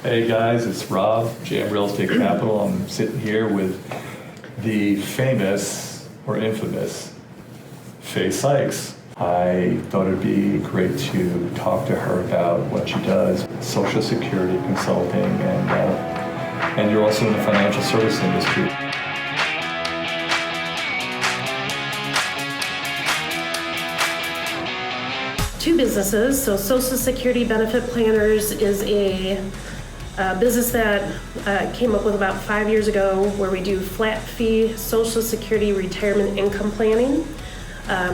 Hey guys, it's Rob, JM Real Estate Capital. I'm sitting here with the famous or infamous Faye Sykes. I thought it'd be great to talk to her about what she does, Social Security consulting, and you're also in the financial service industry. Two businesses. So Social Security Benefit Planners is a business that came up with about 5 years ago, where we do flat fee Social Security retirement income planning.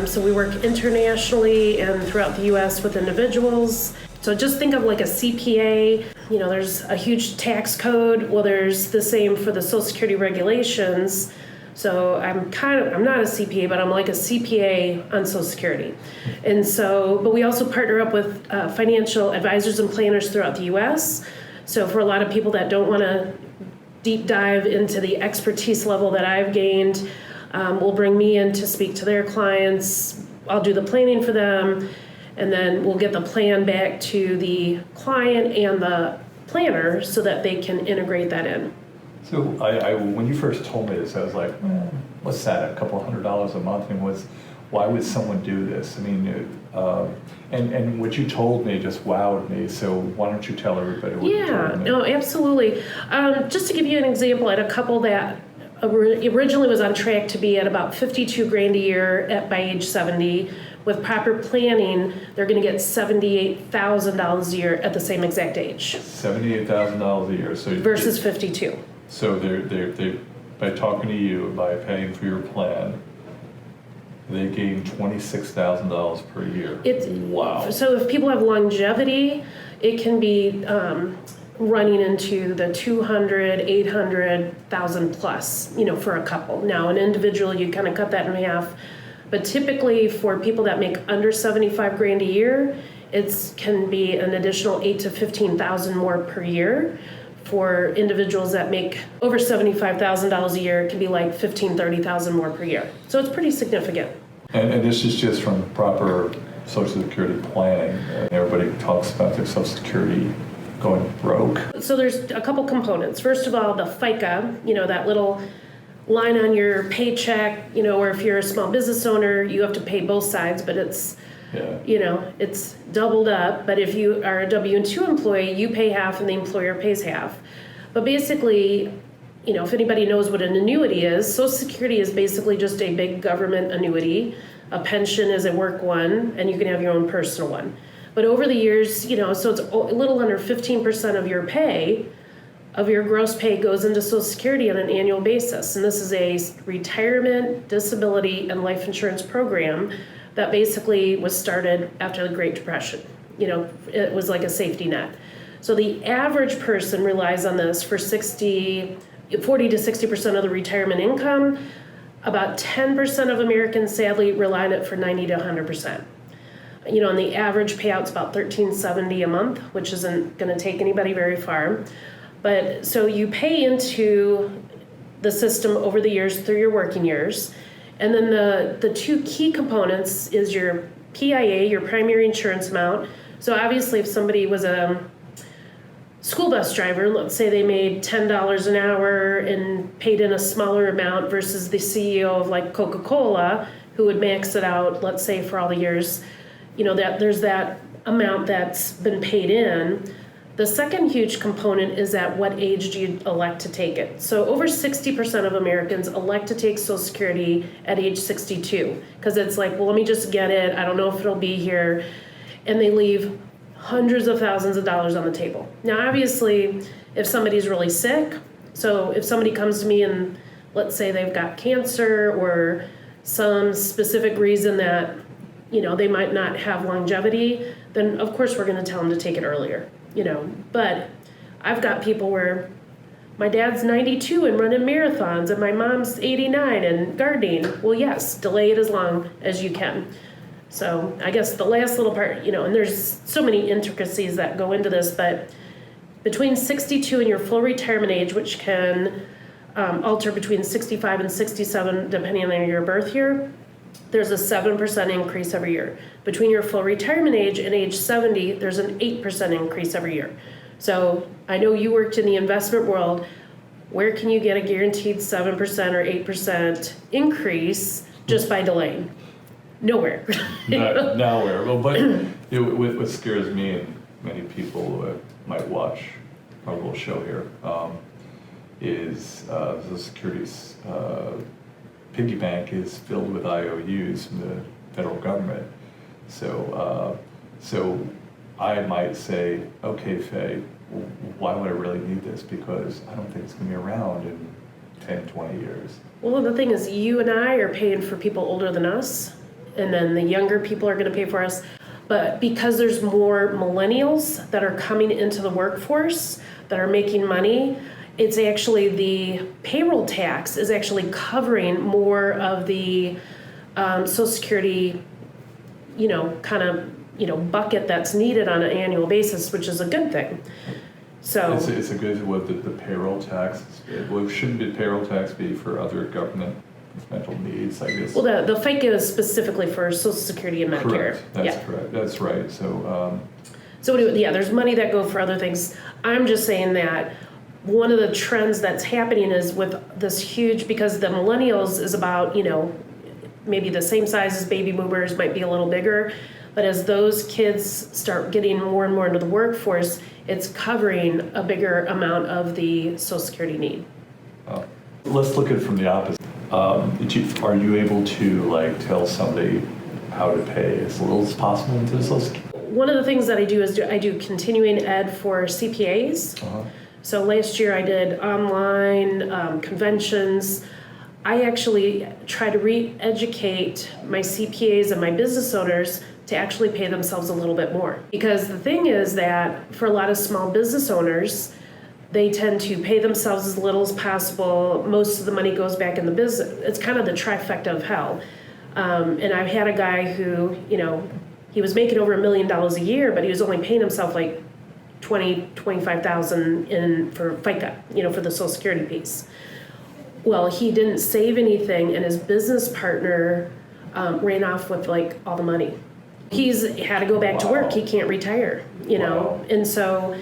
So we work internationally and throughout the U.S. with individuals. So just think of like a CPA. You know, there's a huge tax code. Well, there's the same for the Social Security regulations. So I'm not a CPA, but I'm like a CPA on Social Security. And so, but we also partner up with financial advisors and planners throughout the U.S. So for a lot of people that don't want to deep dive into the expertise level that I've gained, will bring me in to speak to their clients. I'll do the planning for them, and then we'll get the plan back to the client and the planner so that they can integrate that in. So I when you first told me this, I was like, what's that, a couple $100 a month? And why would someone do this? I mean, and what you told me just wowed me. So why don't you tell everybody what you told me? No, absolutely. Just to give you an example, I had a couple that originally was on track to be at about $52,000 a year by age 70. With proper planning, they're going to get $78,000 a year at the same exact age. $78,000 a year. So versus 52. So they by talking to you, by paying for your plan, they gain $26,000 per year. Wow. So if people have longevity, it can be running into the 200, 800,000 plus, for a couple. Now, an individual, you kind of cut that in half. But typically for people that make under $75,000 a year, it can be an additional 8 to 15,000 more per year. For individuals that make over $75,000 a year, it can be like 15, 30,000 more per year. So it's pretty significant. And this is just from proper Social Security planning. Everybody talks about their Social Security going broke. So there's a couple components. First of all, the FICA, that little line on your paycheck, or if you're a small business owner, you have to pay both sides, but it's it's doubled up. But if you are a W-2 employee, you pay half and the employer pays half. But basically, if anybody knows what an annuity is, Social Security is basically just a big government annuity. A pension is a work one, and you can have your own personal one. But over the years, so it's a little under 15% of your pay, of your gross pay, goes into Social Security on an annual basis. And this is a retirement, disability, and life insurance program that basically was started after the Great Depression. It was like a safety net. So the average person relies on this for 40 to 60% of the retirement income. About 10% of Americans sadly rely on it for 90 to 100%. And the average payout's about $13.70 a month, which isn't going to take anybody very far. But so you pay into the system over the years through your working years. And then the two key components is your PIA, your primary insurance amount. So obviously if somebody was a school bus driver, let's say they made $10 an hour and paid in a smaller amount versus the CEO of like Coca-Cola, who would max it out, let's say for all the years, that there's that amount that's been paid in. The second huge component is at what age do you elect to take it. So over 60% of Americans elect to take Social Security at age 62 because it's like, well, let me just get it. I don't know if it'll be here. And they leave hundreds of thousands of dollars on the table. Now, obviously, if somebody's really sick, so if somebody comes to me and let's say they've got cancer or some specific reason that, they might not have longevity, then of course we're going to tell them to take it earlier. But I've got people where my dad's 92 and running marathons and my mom's 89 and gardening. Well, yes, delay it as long as you can. So I guess the last little part, and there's so many intricacies that go into this, but between 62 and your full retirement age, which can alter between 65 and 67 depending on your birth year, there's a 7% increase every year. Between your full retirement age and age 70, there's an 8% increase every year. So I know you worked in the investment world. Where can you get a guaranteed 7% or 8% increase just by delaying? Nowhere. Nowhere. Well, but what scares me and many people who might watch our little show here is the securities piggy bank is filled with IOUs from the federal government. So I might say, okay, Faye, why would I really need this? Because I don't think it's going to be around in 10, 20 years. Well, the thing is, you and I are paying for people older than us, and then the younger people are going to pay for us. But because there's more millennials that are coming into the workforce that are making money, it's actually the payroll tax is actually covering more of the Social Security, bucket that's needed on an annual basis, which is a good thing. So it's a good the payroll tax. Shouldn't the payroll tax be for other governmental needs? I guess. Well, the FICA is specifically for Social Security and Medicare. Correct. That's correct. That's right. So. There's money that go for other things. I'm just saying that one of the trends that's happening is with this huge, because the millennials is about maybe the same size as baby boomers, might be a little bigger. But as those kids start getting more and more into the workforce, it's covering a bigger amount of the Social Security need. Let's look at it from the opposite. Are you able to tell somebody how to pay as little as possible into the Social Security? One of the things that I do is I do continuing ed for CPAs. Uh-huh. So last year I did online conventions. I actually try to re-educate my CPAs and my business owners to actually pay themselves a little bit more. Because the thing is that for a lot of small business owners, they tend to pay themselves as little as possible. Most of the money goes back in the business. It's kind of the trifecta of hell. And I've had a guy who, he was making over $1 million a year, but he was only paying himself like $25,000 in for FICA, for the Social Security piece. Well, he didn't save anything, and his business partner ran off with all the money. He's had to go back to work. He can't retire, Wow. And so,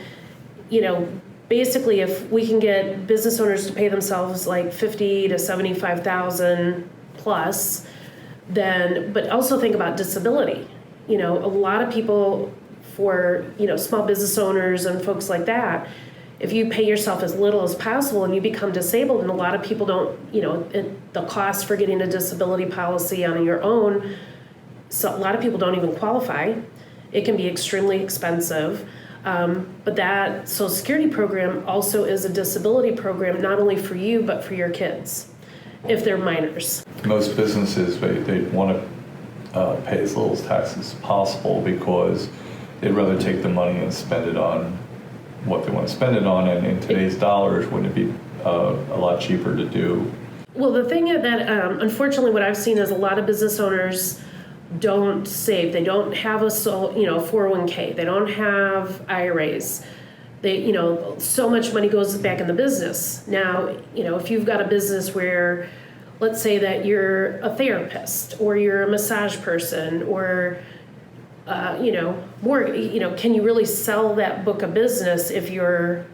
basically, if we can get business owners to pay themselves like $50,000 to $75,000 plus, then, but also think about disability. A lot of people for, small business owners and folks like that, if you pay yourself as little as possible and you become disabled, and a lot of people don't, the cost for getting a disability policy on your own, so a lot of people don't even qualify. It can be extremely expensive. But that Social Security program also is a disability program, not only for you, but for your kids, if they're minors. Most businesses, they want to pay as little tax as possible because they'd rather take the money and spend it on what they want to spend it on, and in today's dollars, wouldn't it be a lot cheaper to do? Well, the thing that unfortunately what I've seen is a lot of business owners don't save. They don't have a 401k. They don't have IRAs. They, so much money goes back in the business. Now, if you've got a business where, let's say that you're a therapist or you're a massage person or more, can you really sell that book of business if you're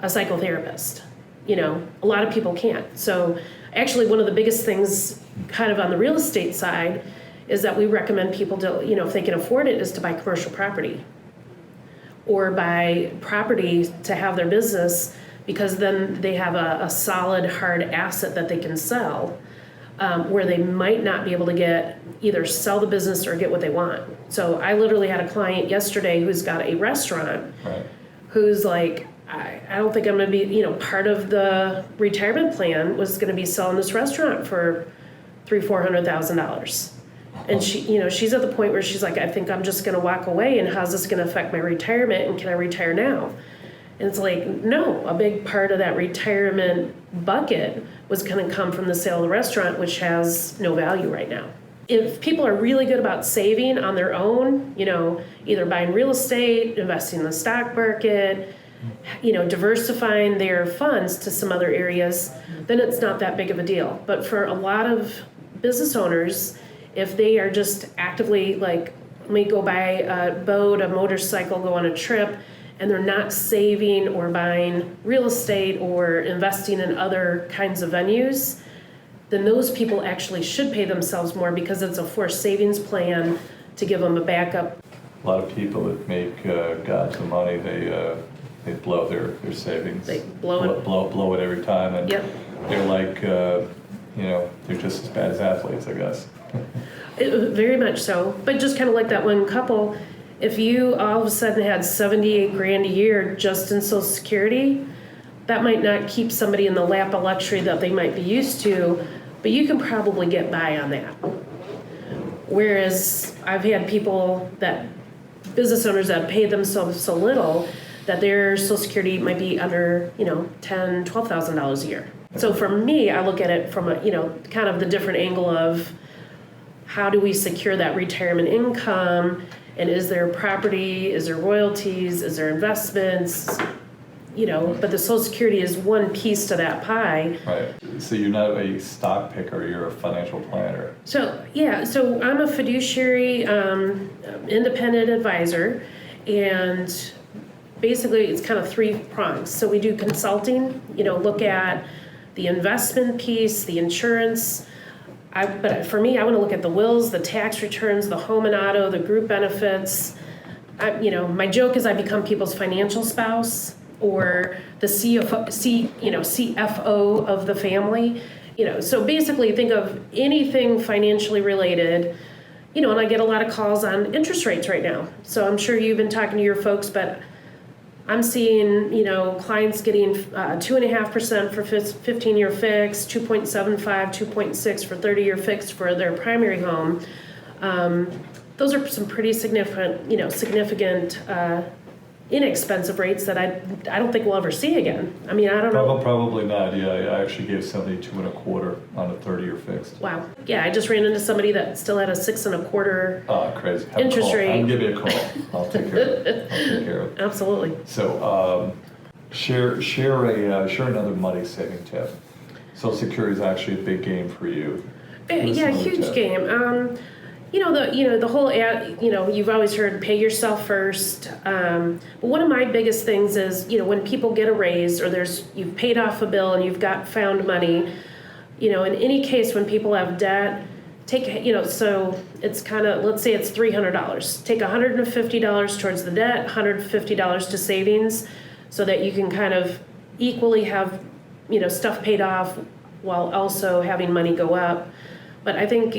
a psychotherapist? A lot of people can't. So actually one of the biggest things kind of on the real estate side is that we recommend people to, if they can afford it, is to buy commercial property or buy property to have their business, because then they have a solid hard asset that they can sell. Where they might not be able to either sell the business or get what they want. So I literally had a client yesterday who's got a restaurant, Right. Who's like, I don't think I'm going to be, part of the retirement plan was going to be selling this restaurant for $300,000-$400,000. And she, she's at the point where she's like, I think I'm just going to walk away, and how's this going to affect my retirement, and can I retire now? And it's like, no, a big part of that retirement bucket was going to come from the sale of the restaurant, which has no value right now. If people are really good about saving on their own, either buying real estate, investing in the stock market, diversifying their funds to some other areas, then it's not that big of a deal. But for a lot of business owners, if they are just actively let me go buy a boat, a motorcycle, go on a trip, and they're not saving or buying real estate or investing in other kinds of venues, then those people actually should pay themselves more because it's a forced savings plan to give them a backup. A lot of people that make gobs of money, they blow their savings. They blow it. Blow it every time, and Yep. they're like, they're just as bad as athletes, I guess. Very much so. But just kind of like that one couple, if you all of a sudden had 78 grand a year just in Social Security, that might not keep somebody in the lap of luxury that they might be used to, but you can probably get by on that. Whereas I've had business owners that pay themselves so little that their Social Security might be under, $10,000, $12,000 a year. So for me, I look at it from a, kind of the different angle of how do we secure that retirement income, and is there property, is there royalties, is there investments, but the Social Security is one piece to that pie. Right. So you're not a stock picker, you're a financial planner. So I'm a fiduciary independent advisor, and basically it's kind of three prongs. So we do consulting, look at the investment piece, the insurance. But for me, I want to look at the wills, the tax returns, the home and auto, the group benefits. My joke is I become people's financial spouse or the CFO of the family. So basically think of anything financially related, and I get a lot of calls on interest rates right now. So I'm sure you've been talking to your folks, but I'm seeing, clients getting 2.5% for 15-year fixed, 2.75, 2.6 for 30-year fixed for their primary home. Those are some pretty significant, inexpensive rates that I don't think we'll ever see again. I mean, I don't know. Probably not. Yeah, I actually gave somebody 2.25 on a 30-year fixed. Wow. Yeah, I just ran into somebody that still had a 6.25. Oh, crazy. Interest rate. Give me a call. I'll take care of it. Absolutely. So, share another money saving tip. Social Security is actually a big game for you. Yeah, huge game. The whole ad, you've always heard pay yourself first. But one of my biggest things is, when people get a raise or you've paid off a bill and you've got found money, in any case when people have debt, take, so it's kind of, let's say it's $300. Take $150 towards the debt, $150 to savings, so that you can kind of equally have, stuff paid off while also having money go up. But I think,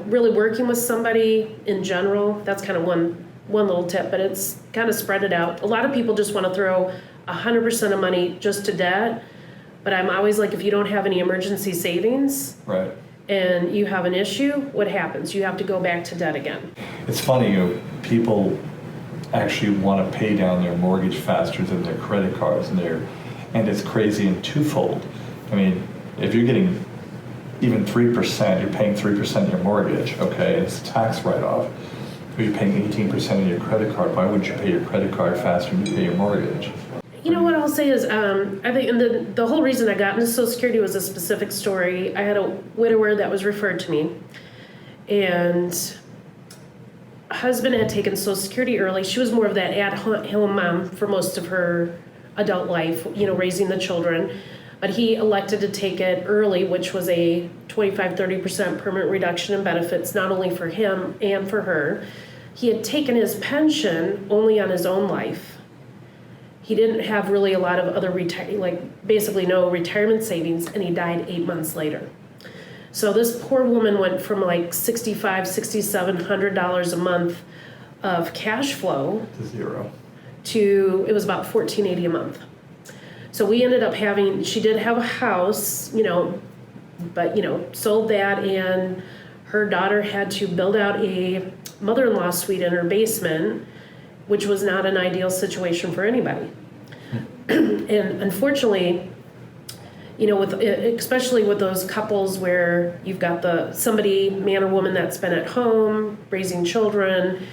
really working with somebody in general, that's kind of one little tip, but it's kind of spread it out. A lot of people just want to throw 100% of money just to debt, but I'm always like, if you don't have any emergency savings, right, and you have an issue, what happens? You have to go back to debt again. It's funny, people actually want to pay down their mortgage faster than their credit cards, and it's crazy in twofold. I mean, if you're getting even 3%, you're paying 3% of your mortgage, okay, it's a tax write-off. If you're paying 18% of your credit card, why wouldn't you pay your credit card faster than you pay your mortgage? What I'll say is, I think the whole reason I got into Social Security was a specific story. I had a widower that was referred to me, and husband had taken Social Security early. She was more of that at-home mom for most of her adult life, raising the children. But he elected to take it early, which was a 25-30% permanent reduction in benefits, not only for him and for her. He had taken his pension only on his own life. He didn't have really a lot of other basically no retirement savings, and he died 8 months later. So this poor woman went from $6,500, $6,700 a month of cash flow to zero. It was about $1,480 a month. So we ended up she did have a house, but, sold that, and her daughter had to build out a mother-in-law suite in her basement, which was not an ideal situation for anybody. And unfortunately, especially with those couples where you've got somebody, man or woman, that's been at home raising children,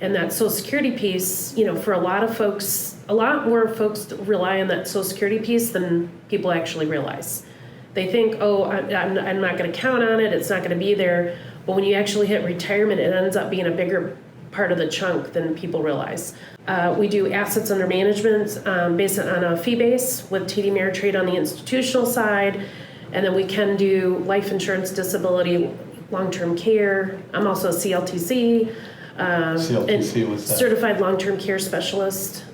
and that Social Security piece, for a lot more folks rely on that Social Security piece than people actually realize. They think, I'm not going to count on it, it's not going to be there. But when you actually hit retirement, it ends up being a bigger part of the chunk than people realize. We do assets under management based on a fee base with TD Ameritrade on the institutional side, and then we can do life insurance, disability, long-term care. I'm also a CLTC. CLTC was that? Certified long-term care specialist.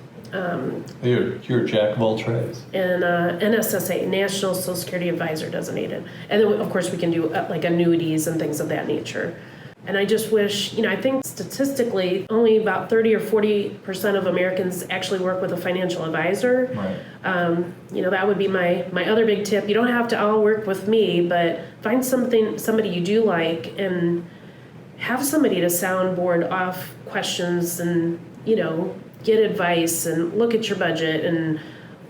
You're a jack of all trades. And NSSA, National Social Security Advisor designated. And then, of course, we can do like annuities and things of that nature. And I just wish, I think statistically only about 30 or 40% of Americans actually work with a financial advisor. Right. That would be my other big tip. You don't have to all work with me, but find somebody you do like and have somebody to soundboard off questions and, get advice and look at your budget and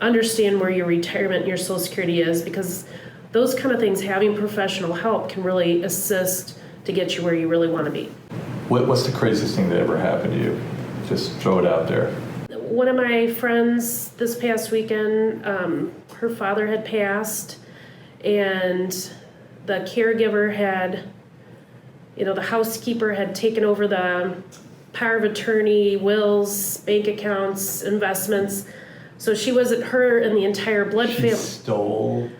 understand where your retirement and your Social Security is, because those kind of things, having professional help can really assist to get you where you really want to be. What's the craziest thing that ever happened to you? Just throw it out there. One of my friends this past weekend, her father had passed, and the caregiver had, the housekeeper had taken over the power of attorney, wills, bank accounts, investments. So she wasn't her and the entire blood family. She stole?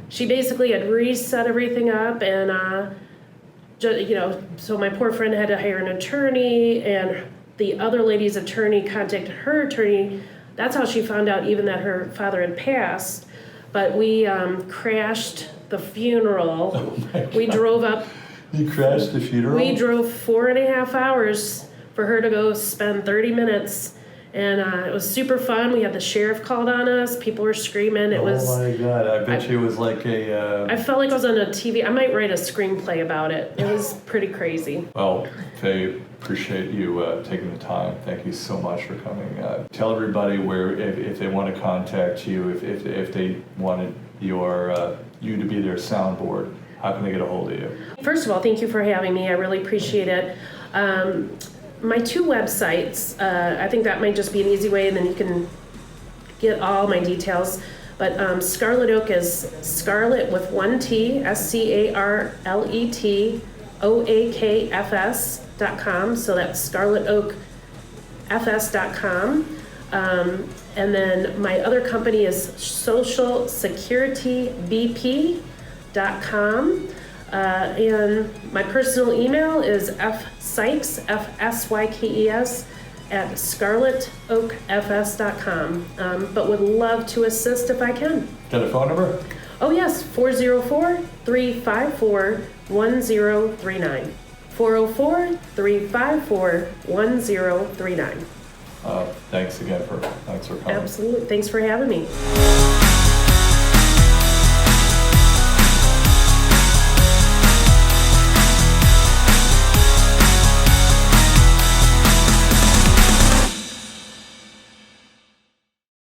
She basically had reset everything up, and so my poor friend had to hire an attorney, and the other lady's attorney contacted her attorney. That's how she found out even that her father had passed. But we crashed the funeral. Oh my God. We drove up. You crashed the funeral? We drove 4.5 hours for her to go spend 30 minutes. And it was super fun. We had the sheriff called on us. People were screaming. It was. Oh my God! I bet you it was like a. I felt like I was on a TV. I might write a screenplay about it. It was pretty crazy. Well, Faye, appreciate you taking the time. Thank you so much for coming. Tell everybody where, if they want to contact you, if they wanted you to be their soundboard, how can they get a hold of you? First of all, thank you for having me. I really appreciate it. My two websites, I think that might just be an easy way, and then you can get all my details. But Scarlet Oak is Scarlet with one T, ScarletOakFS.com. So that's ScarletOakFS.com. And then my other company is SocialSecurityBP.com. And my personal email is fsykes, FSYKES, at ScarletOakFS.com. But would love to assist if I can. Got a phone number? Oh, yes, 404-354-1039. 404-354-1039. Thanks for coming. Absolutely. Thanks for having me.